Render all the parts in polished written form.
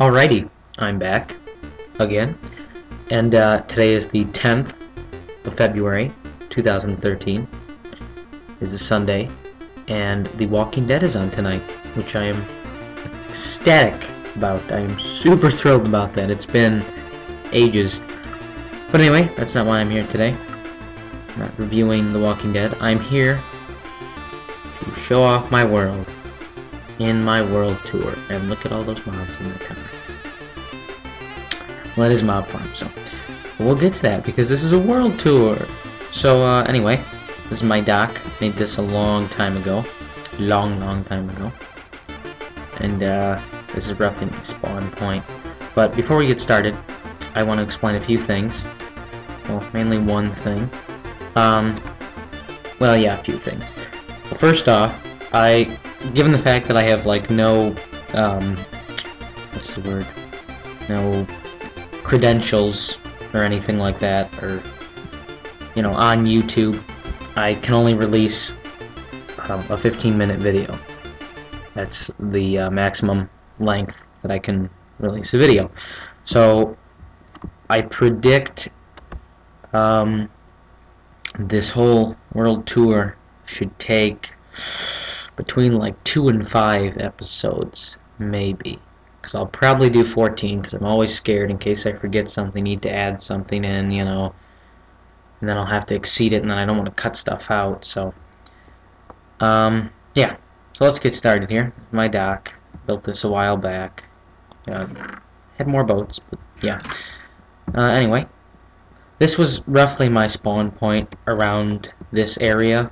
Alrighty, I'm back again, and today is the 10th of February, 2013. It's a Sunday, and The Walking Dead is on tonight, which I am ecstatic about. I am super thrilled about that. It's been ages. But anyway, that's not why I'm here today. I'm not reviewing The Walking Dead. I'm here to show off my world in my world tour. And look at all those mobs in the tower. Well, that is mob farm, so we'll get to that because this is a world tour. So anyway, this is my dock. Made this a long time ago, long time ago, and this is roughly my spawn point. But before we get started, I want to explain a few things. Well, mainly one thing. Well, yeah, a few things. Well, first off, given the fact that I have like no, what's the word? No credentials or anything like that, or on YouTube, I can only release a 15-minute video. That's the maximum length that I can release a video. So I predict this whole world tour should take between like 2 and 5 episodes, maybe. Because I'll probably do 14, because I'm always scared in case I forget something, need to add something in, and then I'll have to exceed it, and then I don't want to cut stuff out, so, yeah. So let's get started here. My dock. Built this a while back. Had more boats, but yeah. Anyway, this was roughly my spawn point around this area,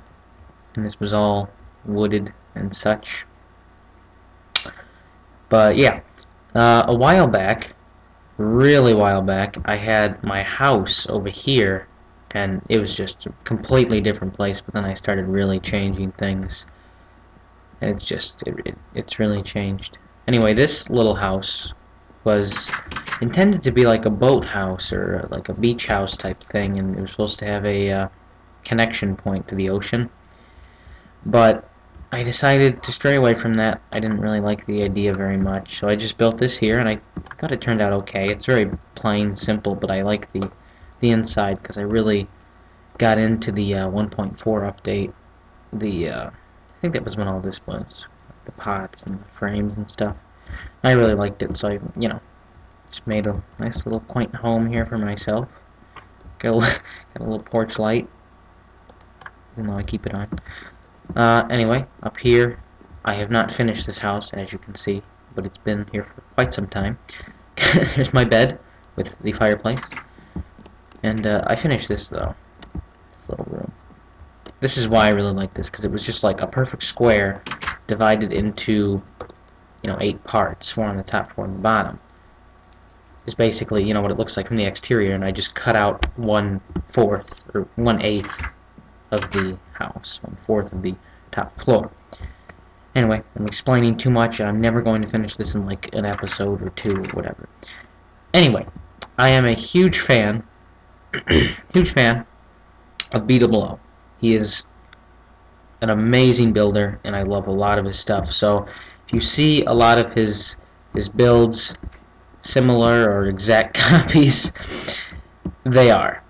and this was all wooded and such. But yeah. A while back, really while back, I had my house over here, and it was just a completely different place, but then I started really changing things, and it's really changed. Anyway, this little house was intended to be like a boat house, or like a beach house type thing, and it was supposed to have a connection point to the ocean, but I decided to stray away from that. I didn't really like the idea very much, so I just built this here, and I thought it turned out okay. It's very plain, simple, but I like the inside because I really got into the 1.4 update. I think that was when all this was, the pots and the frames and stuff. I really liked it, so I, just made a nice little quaint home here for myself. Got a little porch light, even though I keep it on. Anyway, up here, I have not finished this house, as you can see, but it's been here for quite some time. Here's my bed with the fireplace, and I finished this though, this little room. This is why I really like this, because it was just like a perfect square divided into 8 parts, 4 on the top, 4 on the bottom. It's basically what it looks like from the exterior, and I just cut out 1/4 or 1/8 of the house, 1/4 of the top floor. Anyway, I'm explaining too much, and I'm never going to finish this in like an episode or 2 or whatever. Anyway, I am a huge fan, of Beetle Below. He is an amazing builder, and I love a lot of his stuff. So if you see a lot of his builds similar or exact copies, they are.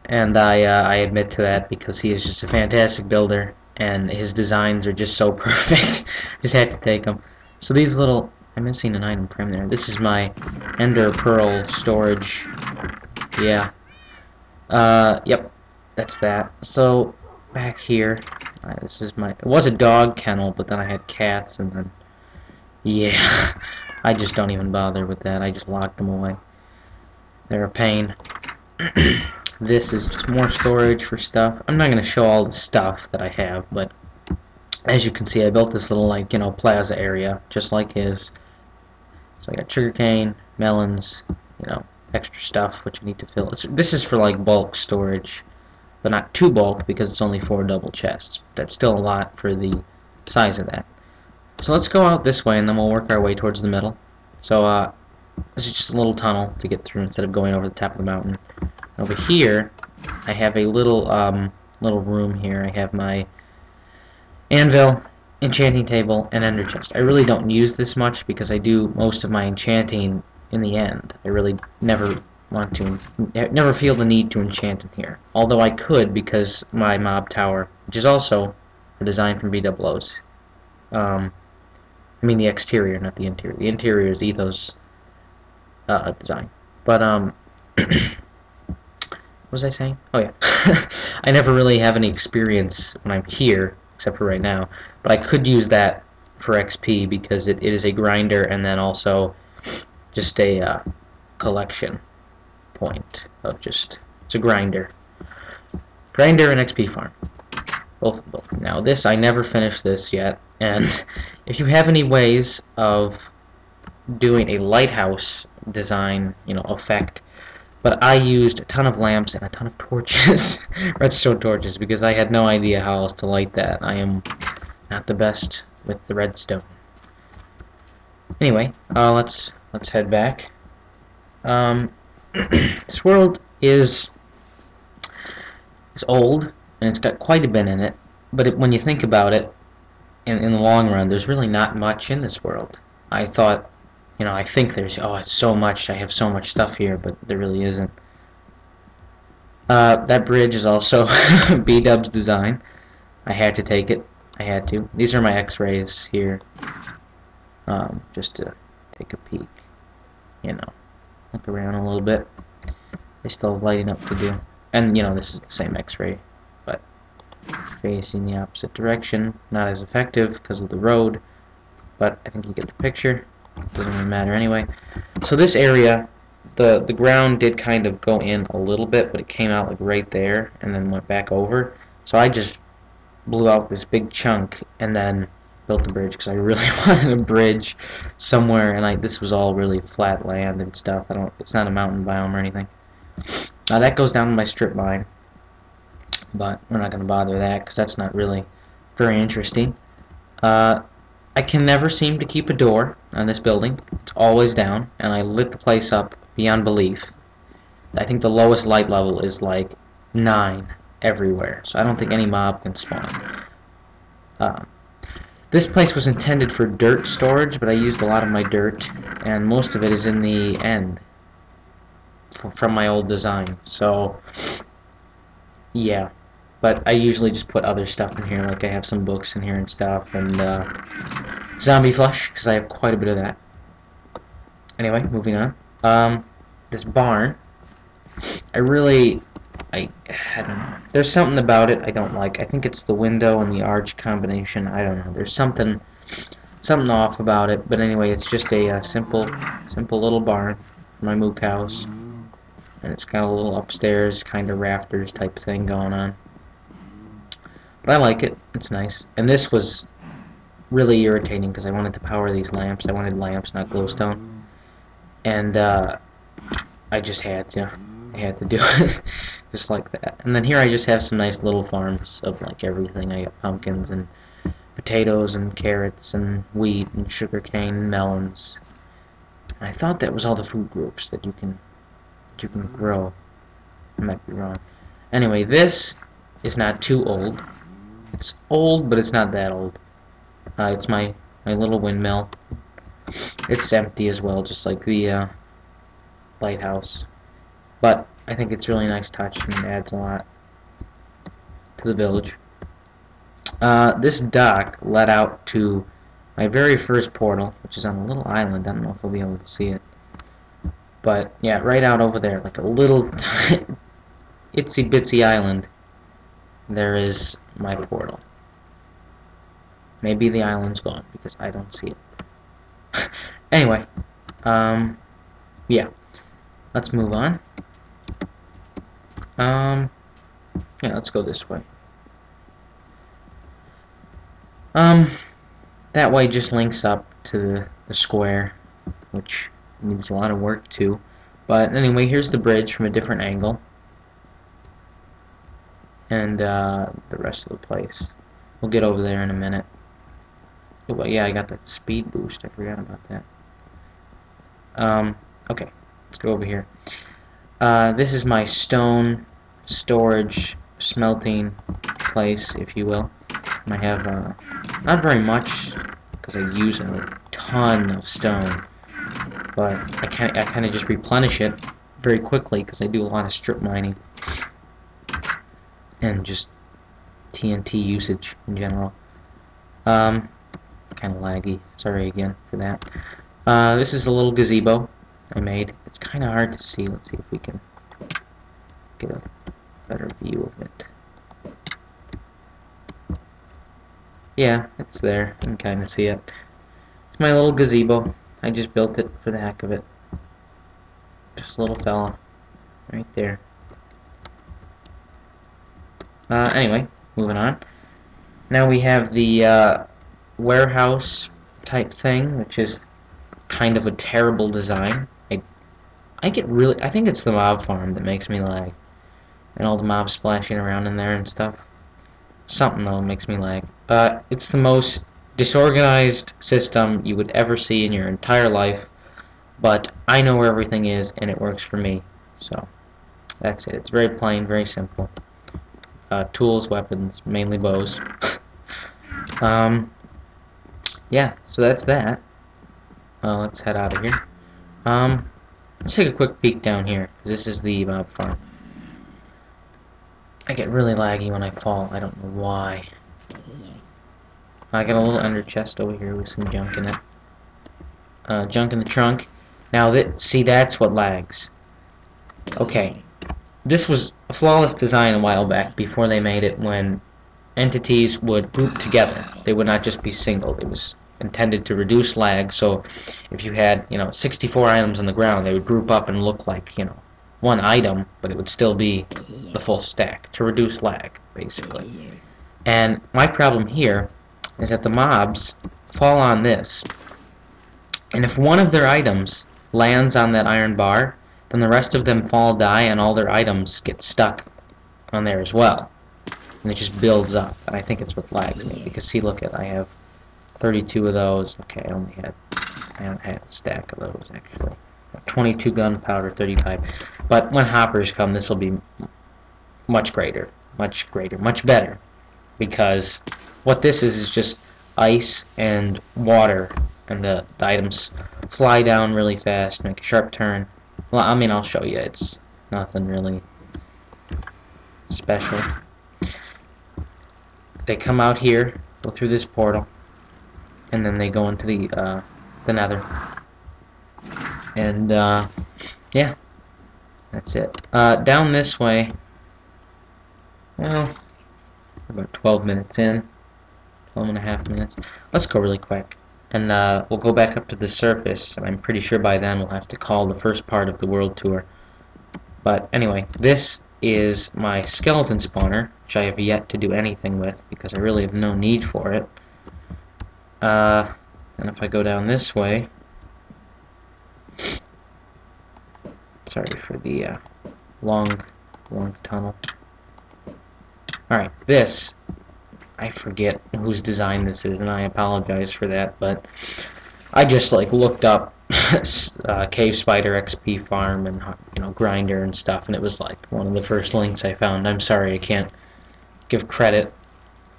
And I admit to that because he is just a fantastic builder, and his designs are just so perfect. Just had to take them. So these little, I'm missing an item frame there. This is my Ender Pearl storage. Yeah. Yep, that's that. So back here, this is my. It was a dog kennel, but then I had cats, and then yeah, I just don't even bother with that. I just lock them away. They're a pain. This is just more storage for stuff. I'm not going to show all the stuff that I have, but as you can see, I built this little, like, plaza area, just like his. So I got sugarcane, melons, extra stuff which I need to fill. This is for, like, bulk storage, but not too bulk because it's only 4 double chests. That's still a lot for the size of that. So let's go out this way, and then we'll work our way towards the middle. So, this is just a little tunnel to get through instead of going over the top of the mountain. Over here, I have a little room here. I have my anvil, enchanting table, and ender chest. I really don't use this much because I do most of my enchanting in the end. I really never never feel the need to enchant in here. Although I could, because my mob tower, which is also a design from BWO's. I mean the exterior, not the interior. The interior is Ethos design. But what was I saying? Oh yeah, I never really have any experience when I'm here, except for right now. But I could use that for XP because it is a grinder and then also just a collection point of just it's a grinder and XP farm, both. Now this, I never finished this yet, and if you have any ways of doing a lighthouse design, effect, but I used a ton of lamps and a ton of torches, redstone torches, because I had no idea how else to light that. I am not the best with the redstone. Anyway, let's head back. This world is old, and it's got quite a bit in it, but when you think about it, in the long run, there's really not much in this world. I thought, I think there's, it's so much, I have so much stuff here, but there really isn't. That bridge is also B-Dub's design. I had to take it. I had to. These are my x-rays here, just to take a peek, look around a little bit. They still have lighting up to do. And, this is the same x-ray, but facing the opposite direction. Not as effective because of the road, but I think you get the picture. Doesn't really matter anyway. So this area, the ground did kind of go in a little bit, but it came out like right there and then went back over. So I just blew out this big chunk and then built the bridge because I really wanted a bridge somewhere, and this was all really flat land and stuff. It's not a mountain biome or anything. That goes down to my strip mine, but we're not going to bother that because that's not really very interesting. I can never seem to keep a door on this building. It's always down, and I lit the place up beyond belief. I think the lowest light level is like 9 everywhere, so I don't think any mob can spawn. This place was intended for dirt storage, but I used a lot of my dirt, and most of it is in the end from my old design. So, yeah. But I usually just put other stuff in here, like I have some books in here and stuff, and zombie flesh, because I have quite a bit of that. Anyway, moving on. This barn, I don't know. There's something about it I don't like. I think it's the window and the arch combination. I don't know. There's something off about it. But anyway, it's just a simple little barn for my moo cows, and it's got a little upstairs kind of rafters type thing going on. But I like it. It's nice. And this was really irritating because I wanted to power these lamps. I wanted lamps, not glowstone. And I just had to. I had to do it just like that. And then here I just have some nice little farms of like everything. I got pumpkins and potatoes and carrots and wheat and sugarcane and melons. And I thought that was all the food groups that you can grow. I might be wrong. Anyway, this is not too old. It's old, but it's not that old. It's my little windmill. It's empty as well, just like the lighthouse. But I think it's a really nice touch and it adds a lot to the village. This dock led out to my very first portal, which is on a little island. I don't know if we'll be able to see it. But yeah, right out over there, like a little itsy bitsy island, there is my portal. Maybe the island's gone because I don't see it. Anyway, yeah, let's move on. Yeah, let's go this way. That way just links up to the square, which needs a lot of work too. But anyway, here's the bridge from a different angle. And the rest of the place. We'll get over there in a minute. Oh, yeah, I got that speed boost. I forgot about that. Okay, let's go over here. This is my stone storage smelting place, if you will. And I have not very much because I use a ton of stone. but I kind of just replenish it very quickly because I do a lot of strip mining and just TNT usage in general. Kind of laggy. Sorry again for that. This is a little gazebo I made. It's kind of hard to see. Let's see if we can get a better view of it. Yeah, it's there. You can kind of see it. It's my little gazebo. I just built it for the heck of it. Just a little fella. Right there. Anyway, moving on. Now we have the warehouse type thing, which is kind of a terrible design. I think it's the mob farm that makes me lag. And all the mobs splashing around in there and stuff. Something though makes me lag. It's the most disorganized system you would ever see in your entire life, but I know where everything is and it works for me. So that's it. It's very plain, very simple. Tools, weapons, mainly bows. Yeah, so that's that. Let's head out of here. Let's take a quick peek down here, because this is the mob farm. I get really laggy when I fall. I don't know why. I got a little under chest over here with some junk in it. Junk in the trunk. Now, see, that's what lags. Okay. This was a flawless design a while back, before they made it when entities would group together. They would not just be single. It was intended to reduce lag, so if you had, 64 items on the ground, they would group up and look like, one item, but it would still be the full stack to reduce lag, basically. And my problem here is that the mobs fall on this, and if one of their items lands on that iron bar, then the rest of them fall, die, and all their items get stuck on there as well. And it just builds up, and I think it's what lags me, because see, look at, I have 32 of those. Okay, I haven't had a stack of those, actually. 22 gunpowder, 35. But when hoppers come, this will be much greater, much better. Because what this is just ice and water, and the items fly down really fast, make a sharp turn. Well, I mean, I'll show you. It's nothing really special. They come out here, go through this portal, and then they go into the nether. And, yeah, that's it. Down this way, well, about 12 minutes in, 12 and a half minutes. Let's go really quick. And we'll go back up to the surface, and I'm pretty sure by then we'll have to call the first part of the world tour. But anyway, this is my skeleton spawner, which I have yet to do anything with, because I really have no need for it. And if I go down this way, sorry for the long tunnel. Alright, this, I forget whose design this is, and I apologize for that, but I just looked up Cave Spider XP farm and grinder and stuff, and it was one of the first links I found. I'm sorry I can't give credit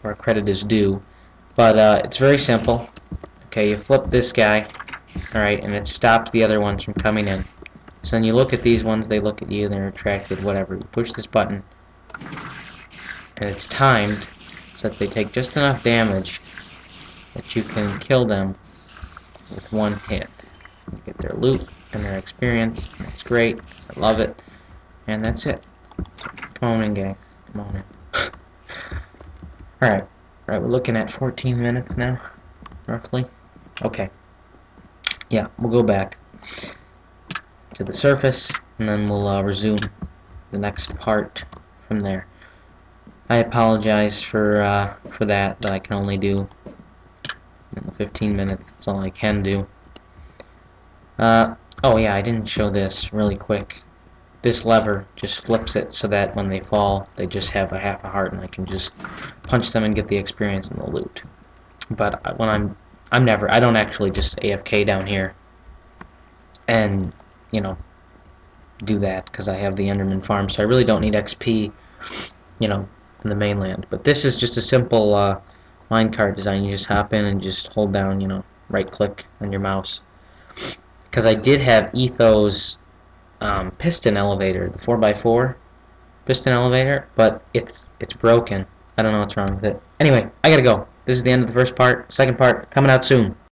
where credit is due, but it's very simple. Okay, you flip this guy, alright, and it stopped the other ones from coming in. So then you look at these ones, they look at you, they're attracted, whatever. You push this button, and it's timed so that they take just enough damage that you can kill them with one hit. You get their loot and their experience. That's great. I love it. And that's it. Come on in, guys. Come on in. Alright. Alright, we're looking at 14 minutes now, roughly. Okay. Yeah, we'll go back to the surface, and then we'll resume the next part from there. I apologize for that, but I can only do 15 minutes. That's all I can do. Oh yeah, I didn't show this really quick. This lever just flips it so that when they fall, they just have a half a heart, and I can just punch them and get the experience and the loot. But when I don't actually just AFK down here and do that, because I have the Enderman farm, so I really don't need XP, in the mainland. But this is just a simple minecart design. You just hop in and just hold down, right click on your mouse. because I did have Etho's piston elevator, the 4x4 piston elevator, but it's broken. I don't know what's wrong with it. Anyway, I gotta go. This is the end of the first part. Second part coming out soon.